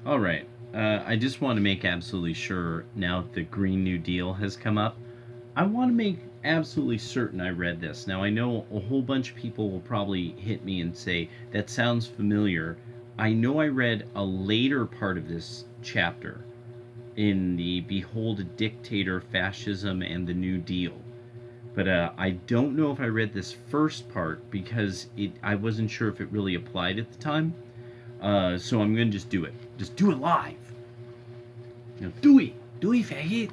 All right. I just want to make absolutely sure now that the Green New Deal has come up. I want to make absolutely certain I read this. Now, I know a whole bunch of people will probably hit me and say, that sounds familiar. I know I read a later part of this chapter in the Behold a Dictator, Fascism, and the New Deal. But I don't know if I read this first part because I wasn't sure if it really applied at the time. So I'm going to just do it. Just do it live. Do it, faggot.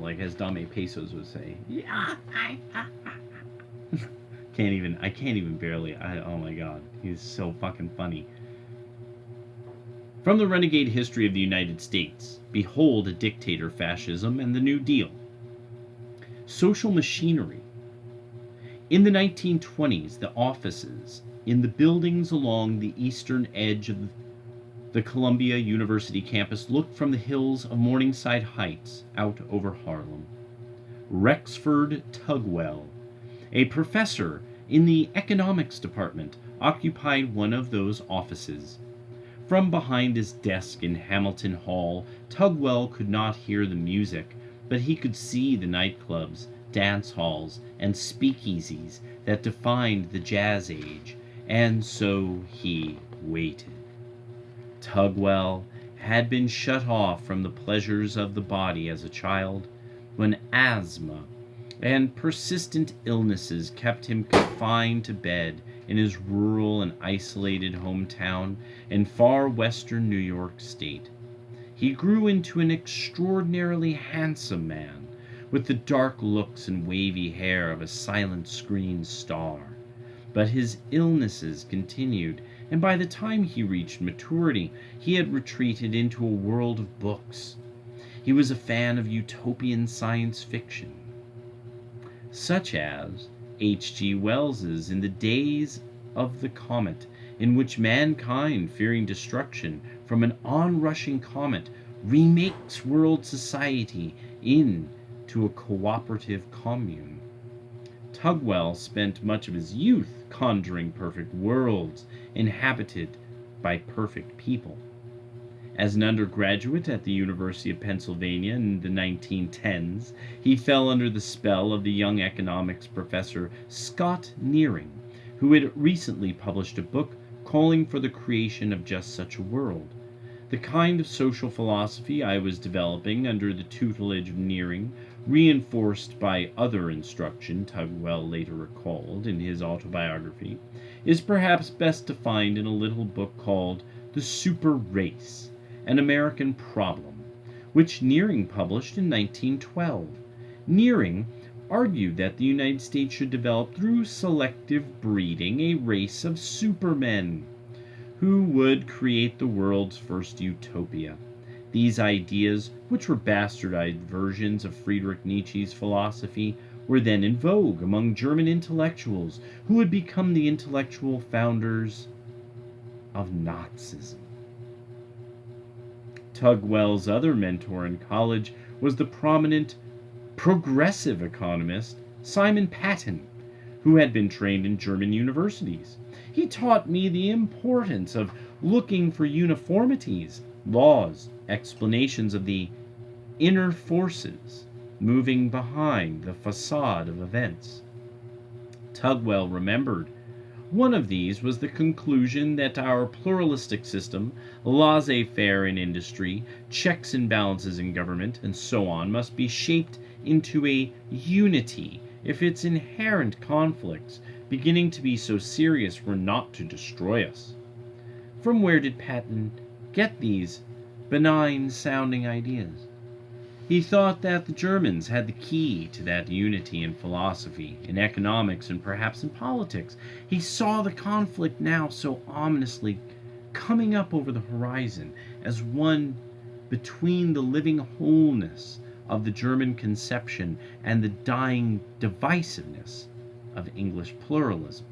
Like as Dame Pesos would say. Yeah, I can't even barely. Oh my god, he's so fucking funny. From the renegade history of the United States, behold a dictator, fascism, and the New Deal. Social machinery. In the 1920s, the offices in the buildings along the eastern edge of the Columbia University campus looked from the hills of Morningside Heights out over Harlem. Rexford Tugwell, a professor in the economics department, occupied one of those offices. From behind his desk in Hamilton Hall, Tugwell could not hear the music, but he could see the nightclubs, dance halls, and speakeasies that defined the jazz age, and so he waited. Tugwell had been shut off from the pleasures of the body as a child, when asthma and persistent illnesses kept him confined to bed in his rural and isolated hometown in far western New York State. He grew into an extraordinarily handsome man, with the dark looks and wavy hair of a silent screen star. But his illnesses continued, and by the time he reached maturity, he had retreated into a world of books. He was a fan of utopian science fiction, such as H.G. Wells's In the Days of the Comet, in which mankind, fearing destruction from an onrushing comet, remakes world society into a cooperative commune. Tugwell spent much of his youth conjuring perfect worlds inhabited by perfect people. As an undergraduate at the University of Pennsylvania in the 1910s, he fell under the spell of the young economics professor Scott Nearing, who had recently published a book calling for the creation of just such a world. The kind of social philosophy I was developing under the tutelage of Nearing, reinforced by other instruction, Tugwell later recalled in his autobiography, is perhaps best defined in a little book called The Super Race, an American Problem, which Nearing published in 1912. Nearing argued that the United States should develop through selective breeding a race of supermen who would create the world's first utopia. These ideas, which were bastardized versions of Friedrich Nietzsche's philosophy, were then in vogue among German intellectuals who would become the intellectual founders of Nazism. Tugwell's other mentor in college was the prominent progressive economist Simon Patten, who had been trained in German universities. He taught me the importance of looking for uniformities, laws, explanations of the inner forces moving behind the facade of events. Tugwell remembered one of these was the conclusion that our pluralistic system, laissez-faire in industry, checks and balances in government, and so on, must be shaped into a unity if its inherent conflicts, beginning to be so serious, were not to destroy us. From where did Patten get these benign-sounding ideas? He thought that the Germans had the key to that unity in philosophy, in economics, and perhaps in politics. He saw the conflict now so ominously coming up over the horizon as one between the living wholeness of the German conception and the dying divisiveness of English pluralism.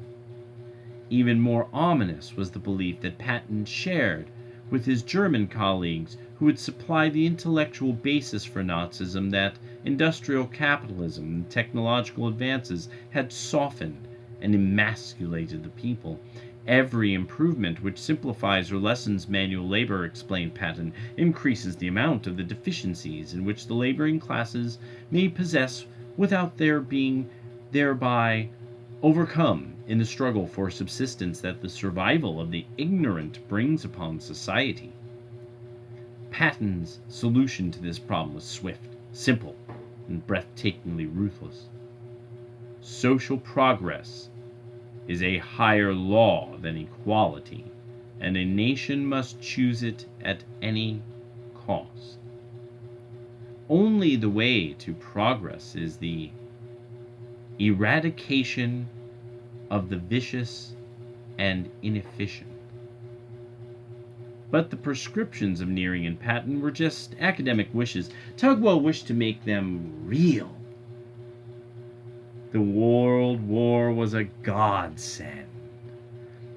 Even more ominous was the belief that Patten shared with his German colleagues who would supply the intellectual basis for Nazism, that industrial capitalism and technological advances had softened and emasculated the people, Every improvement which simplifies or lessens manual labor, explained Patton, increases the amount of the deficiencies in which the laboring classes may possess without their being thereby overcome in the struggle for subsistence that the survival of the ignorant brings upon society. Patton's solution to this problem was swift, simple, and breathtakingly ruthless. Social progress is a higher law than equality, and a nation must choose it at any cost. Only the way to progress is the eradication of the vicious and inefficient. But the prescriptions of Nearing and Patton were just academic wishes. Tugwell wished to make them real. The World War was a godsend.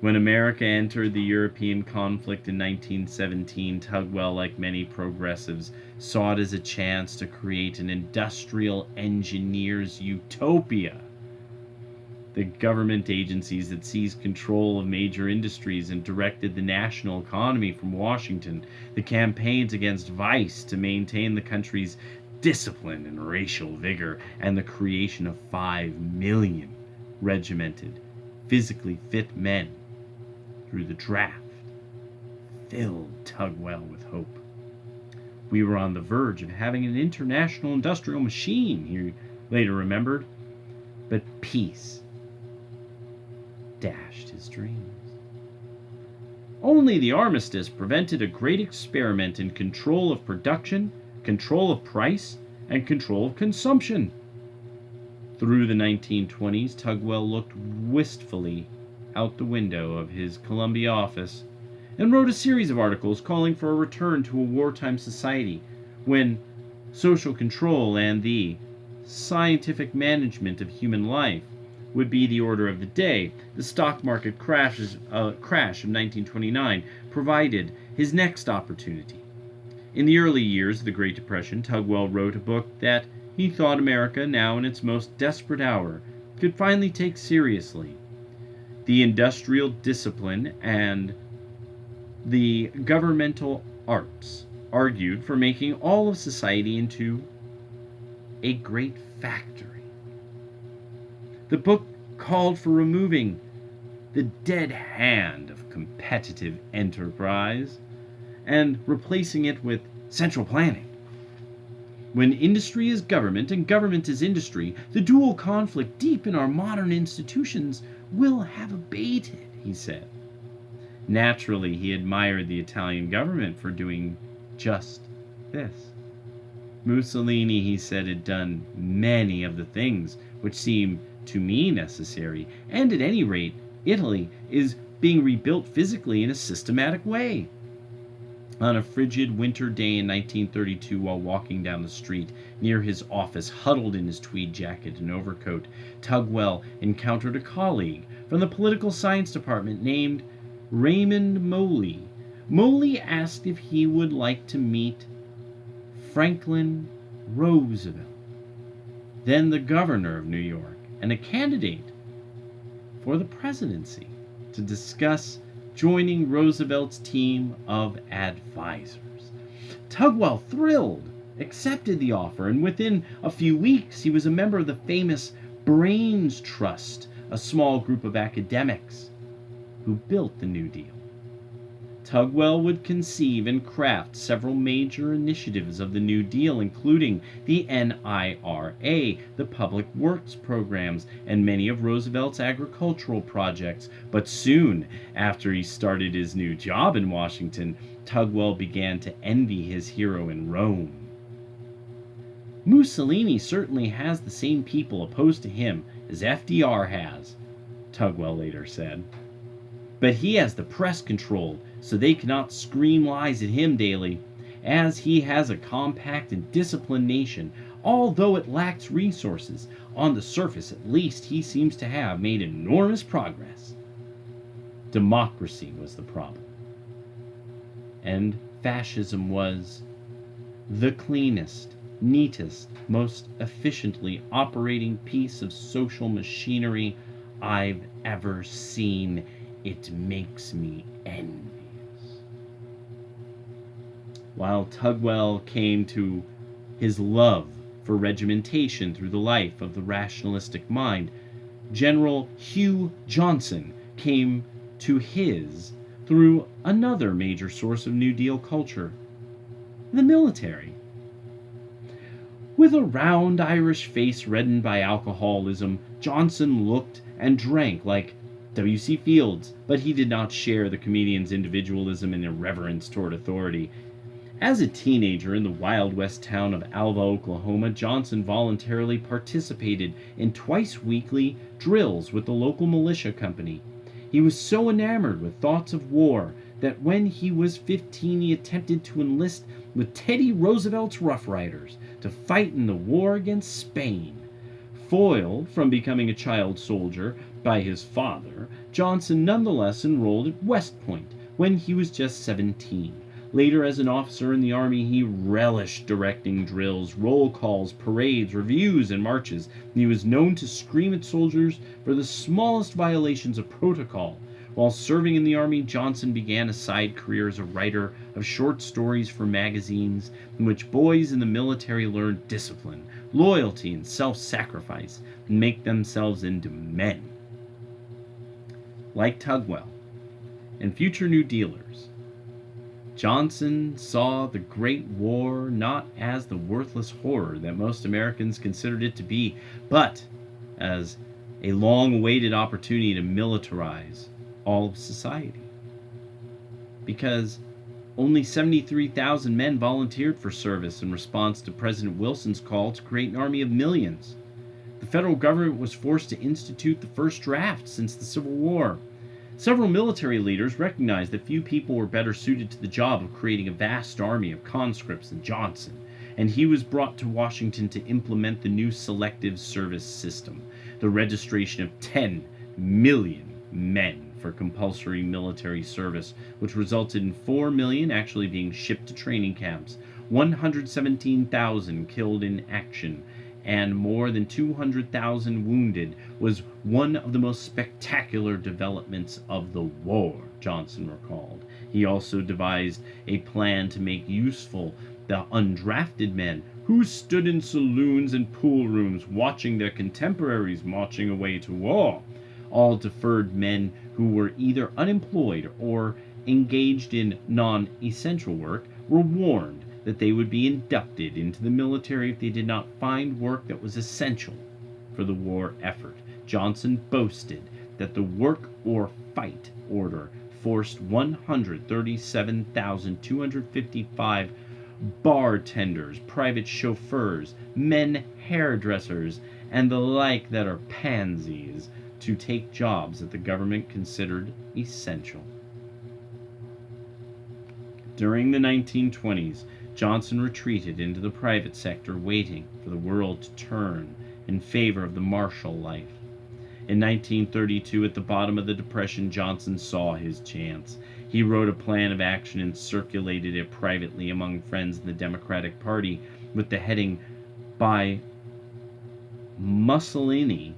When America entered the European conflict in 1917, Tugwell, like many progressives, saw it as a chance to create an industrial engineer's utopia. The government agencies that seized control of major industries and directed the national economy from Washington, the campaigns against vice to maintain the country's discipline and racial vigor, and the creation of 5 million regimented, physically fit men through the draft, filled Tugwell with hope. We were on the verge of having an international industrial machine, he later remembered, but peace dashed his dreams. Only the armistice prevented a great experiment in control of production, control of price, and control of consumption. Through the 1920s, Tugwell looked wistfully out the window of his Columbia office and wrote a series of articles calling for a return to a wartime society when social control and the scientific management of human life would be the order of the day. The stock market crash of 1929 provided his next opportunity. In the early years of the Great Depression, Tugwell wrote a book that he thought America, now in its most desperate hour, could finally take seriously. The industrial discipline and the governmental arts argued for making all of society into a great factory. The book called for removing the dead hand of competitive enterprise and replacing it with central planning. When industry is government and government is industry, the dual conflict deep in our modern institutions will have abated, he said. Naturally, he admired the Italian government for doing just this. Mussolini, he said, had done many of the things which seem to me necessary, and at any rate, Italy is being rebuilt physically in a systematic way. On a frigid winter day in 1932, while walking down the street near his office, huddled in his tweed jacket and overcoat, Tugwell encountered a colleague from the political science department named Raymond Moley. Moley asked if he would like to meet Franklin Roosevelt, then the governor of New York and a candidate for the presidency, to discuss joining Roosevelt's team of advisors. Tugwell, thrilled, accepted the offer, and within a few weeks he was a member of the famous Brains Trust, a small group of academics who built the New Deal. Tugwell would conceive and craft several major initiatives of the New Deal, including the NIRA, the Public Works programs, and many of Roosevelt's agricultural projects. But soon after he started his new job in Washington, Tugwell began to envy his hero in Rome. Mussolini certainly has the same people opposed to him as FDR has, Tugwell later said. But he has the press controlled, so they cannot scream lies at him daily, as he has a compact and disciplined nation. Although it lacks resources, on the surface at least he seems to have made enormous progress. Democracy was the problem, and fascism was the cleanest, neatest, most efficiently operating piece of social machinery I've ever seen It makes me envious. While Tugwell came to his love for regimentation through the life of the rationalistic mind, General Hugh Johnson came to his through another major source of New Deal culture, the military. With a round Irish face reddened by alcoholism, Johnson looked and drank like W.C. Fields, but he did not share the comedian's individualism and irreverence toward authority. As a teenager in the Wild West town of Alva, Oklahoma, Johnson voluntarily participated in twice-weekly drills with the local militia company. He was so enamored with thoughts of war that when he was 15 he attempted to enlist with Teddy Roosevelt's Rough Riders to fight in the war against Spain. Foiled from becoming a child soldier by his father, Johnson nonetheless enrolled at West Point when he was just 17. Later, as an officer in the Army, he relished directing drills, roll calls, parades, reviews, and marches. He was known to scream at soldiers for the smallest violations of protocol. While serving in the Army, Johnson began a side career as a writer of short stories for magazines in which boys in the military learned discipline, loyalty, and self-sacrifice, and make themselves into men. Like Tugwell and future New Dealers, Johnson saw the Great War not as the worthless horror that most Americans considered it to be, but as a long-awaited opportunity to militarize all of society. Because only 73,000 men volunteered for service in response to President Wilson's call to create an army of millions. The federal government was forced to institute the first draft since the Civil War. Several military leaders recognized that few people were better suited to the job of creating a vast army of conscripts than Johnson, and he was brought to Washington to implement the new selective service system, the registration of 10 million men for compulsory military service, which resulted in 4 million actually being shipped to training camps, 117,000 killed in action, and more than 200,000 wounded, was one of the most spectacular developments of the war, Johnson recalled. He also devised a plan to make useful the undrafted men who stood in saloons and pool rooms watching their contemporaries marching away to war. All deferred men who were either unemployed or engaged in non-essential work were warned that they would be inducted into the military if they did not find work that was essential for the war effort. Johnson boasted that the work or fight order forced 137,255 bartenders, private chauffeurs, men hairdressers, and the like that are pansies to take jobs that the government considered essential. During the 1920s, Johnson retreated into the private sector, waiting for the world to turn in favor of the martial life. In 1932, at the bottom of the Depression, Johnson saw his chance. He wrote a plan of action and circulated it privately among friends in the Democratic Party with the heading, "By Mussolini,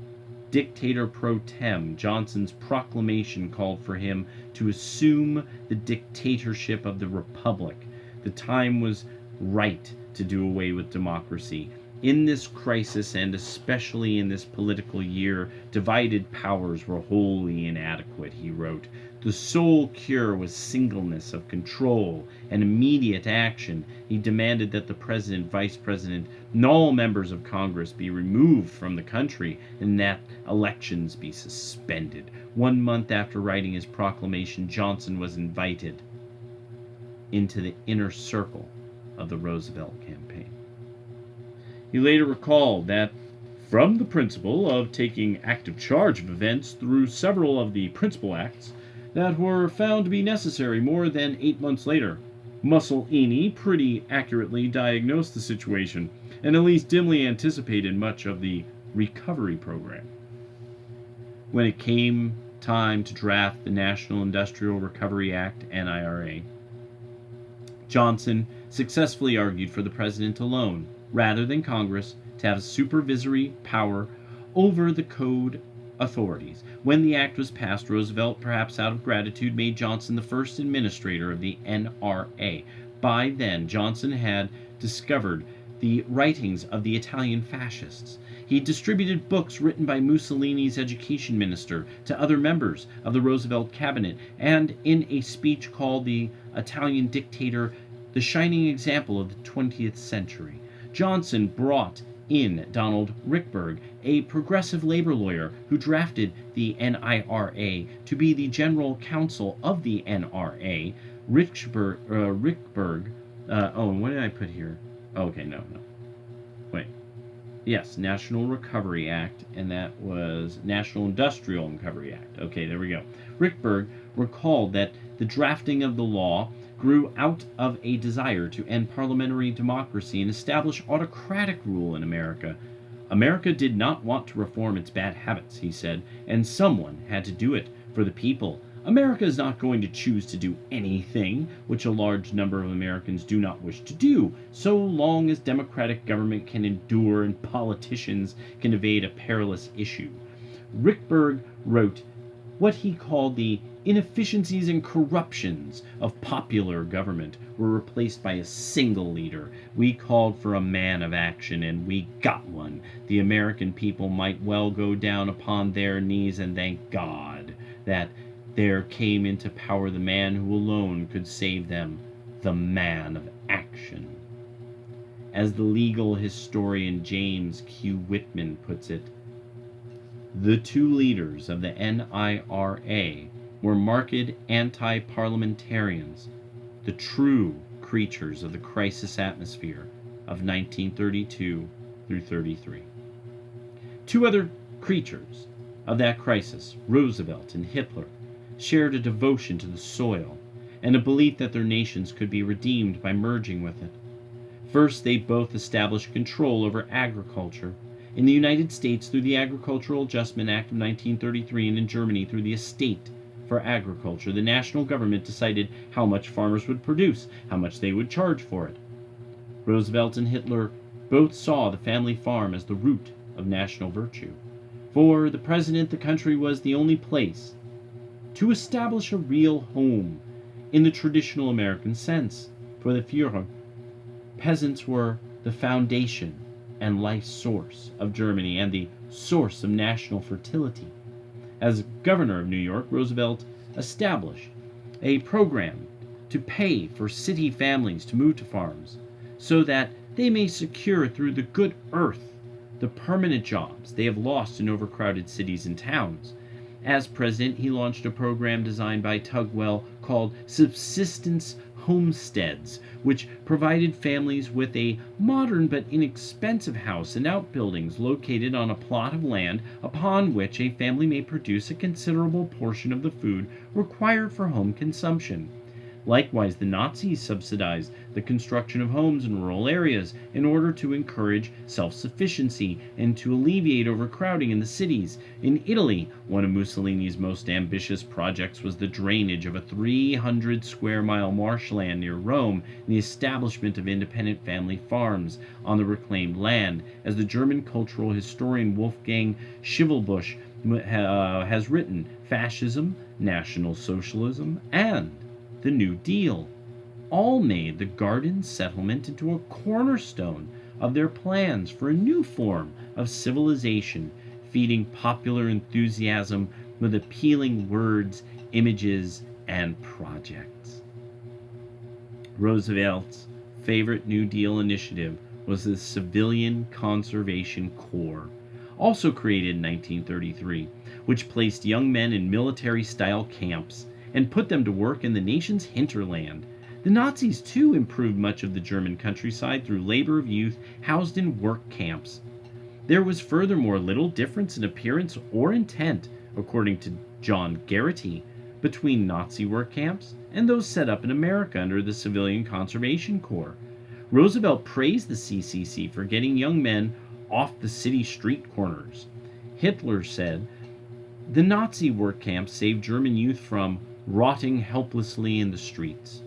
Dictator pro tem." Johnson's proclamation called for him to assume the dictatorship of the Republic. The time was right to do away with democracy. In this crisis, and especially in this political year, divided powers were wholly inadequate, he wrote. The sole cure was singleness of control and immediate action. He demanded that the president, vice president, and all members of Congress be removed from the country and that elections be suspended. 1 month after writing his proclamation, Johnson was invited into the inner circle of the Roosevelt campaign. He later recalled that from the principle of taking active charge of events through several of the principal acts that were found to be necessary more than 8 months later, Mussolini pretty accurately diagnosed the situation and at least dimly anticipated much of the recovery program. When it came time to draft the National Industrial Recovery Act, NIRA, Johnson successfully argued for the president alone, rather than Congress, to have supervisory power over the code authorities. When the act was passed, Roosevelt, perhaps out of gratitude, made Johnson the first administrator of the NRA. By then, Johnson had discovered the writings of the Italian fascists. He distributed books written by Mussolini's education minister to other members of the Roosevelt cabinet, and in a speech called The Italian Dictator, the Shining Example of the 20th Century, Johnson brought in Donald Rickberg, a progressive labor lawyer who drafted the NIRA to be the general counsel of the NRA. Rickberg, what did I put here? Okay, no. Wait. Yes, National Recovery Act, and that was National Industrial Recovery Act. Okay, there we go. Rickberg recalled that the drafting of the law grew out of a desire to end parliamentary democracy and establish autocratic rule in America. America did not want to reform its bad habits, he said, and someone had to do it for the people. America is not going to choose to do anything which a large number of Americans do not wish to do, so long as democratic government can endure and politicians can evade a perilous issue. Rickberg wrote what he called the inefficiencies and corruptions of popular government were replaced by a single leader. We called for a man of action, and we got one. The American people might well go down upon their knees and thank God that there came into power the man who alone could save them, the man of action. As the legal historian James Q. Whitman puts it, the two leaders of the NIRA were marked anti-parliamentarians, the true creatures of the crisis atmosphere of 1932 through 33. Two other creatures of that crisis, Roosevelt and Hitler, shared a devotion to the soil and a belief that their nations could be redeemed by merging with it. First, they both established control over agriculture, in the United States through the Agricultural Adjustment Act of 1933, and in Germany through the Estate for Agriculture. The national government decided how much farmers would produce, how much they would charge for it. Roosevelt and Hitler both saw the family farm as the root of national virtue. For the president, the country was the only place to establish a real home in the traditional American sense. For the Führer, peasants were the foundation and life source of Germany and the source of national fertility. As governor of New York, Roosevelt established a program to pay for city families to move to farms so that they may secure through the good earth the permanent jobs they have lost in overcrowded cities and towns. As president, he launched a program designed by Tugwell called Subsistence Homesteads, which provided families with a modern but inexpensive house and outbuildings located on a plot of land upon which a family may produce a considerable portion of the food required for home consumption. Likewise, the Nazis subsidized the construction of homes in rural areas in order to encourage self-sufficiency and to alleviate overcrowding in the cities. In Italy, one of Mussolini's most ambitious projects was the drainage of a 300-square-mile marshland near Rome and the establishment of independent family farms on the reclaimed land. As the German cultural historian Wolfgang Schivelbusch has written, fascism, National Socialism, and the New Deal all made the garden settlement into a cornerstone of their plans for a new form of civilization, feeding popular enthusiasm with appealing words, images, and projects. Roosevelt's favorite New Deal initiative was the Civilian Conservation Corps, also created in 1933, which placed young men in military-style camps and put them to work in the nation's hinterland. The Nazis, too, improved much of the German countryside through labor of youth housed in work camps. There was furthermore little difference in appearance or intent, according to John Garrity, between Nazi work camps and those set up in America under the Civilian Conservation Corps. Roosevelt praised the CCC for getting young men off the city street corners. Hitler said, the Nazi work camps saved German youth from rotting helplessly in the streets.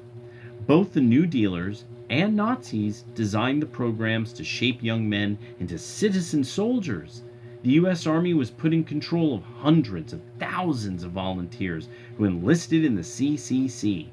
Both the New Dealers and Nazis designed the programs to shape young men into citizen soldiers. The U.S. Army was put in control of hundreds of thousands of volunteers who enlisted in the CCC.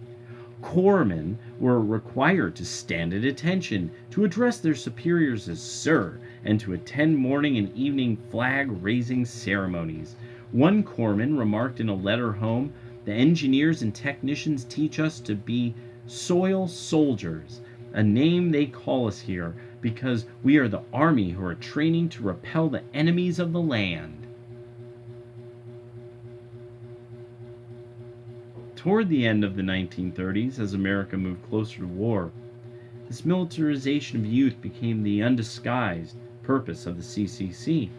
Corpsmen were required to stand at attention, to address their superiors as sir, and to attend morning and evening flag-raising ceremonies. One corpsman remarked in a letter home, "The engineers and technicians teach us to be soil soldiers, a name they call us here because we are the army who are training to repel the enemies of the land." Toward the end of the 1930s, as America moved closer to war, this militarization of youth became the undisguised purpose of the CCC.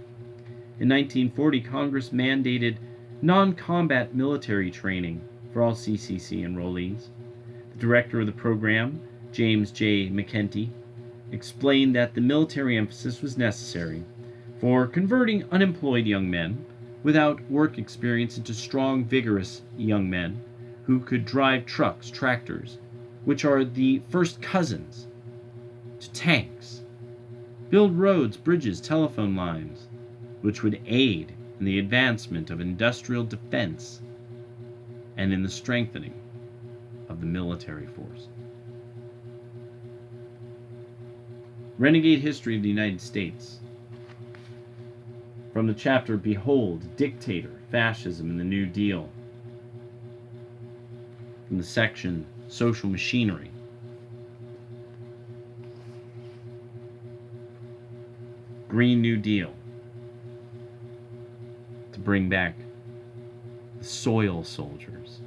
In 1940, Congress mandated non-combat military training for all CCC enrollees. The director of the program, James J. McKenty, explained that the military emphasis was necessary for converting unemployed young men without work experience into strong, vigorous young men who could drive trucks, tractors, which are the first cousins to tanks, build roads, bridges, telephone lines, which would aid in the advancement of industrial defense and in the strengthening of the military force. Renegade History of the United States. From the chapter Behold, Dictator, Fascism, and the New Deal. From the section Social Machinery. Green New Deal. To bring back the soil soldiers.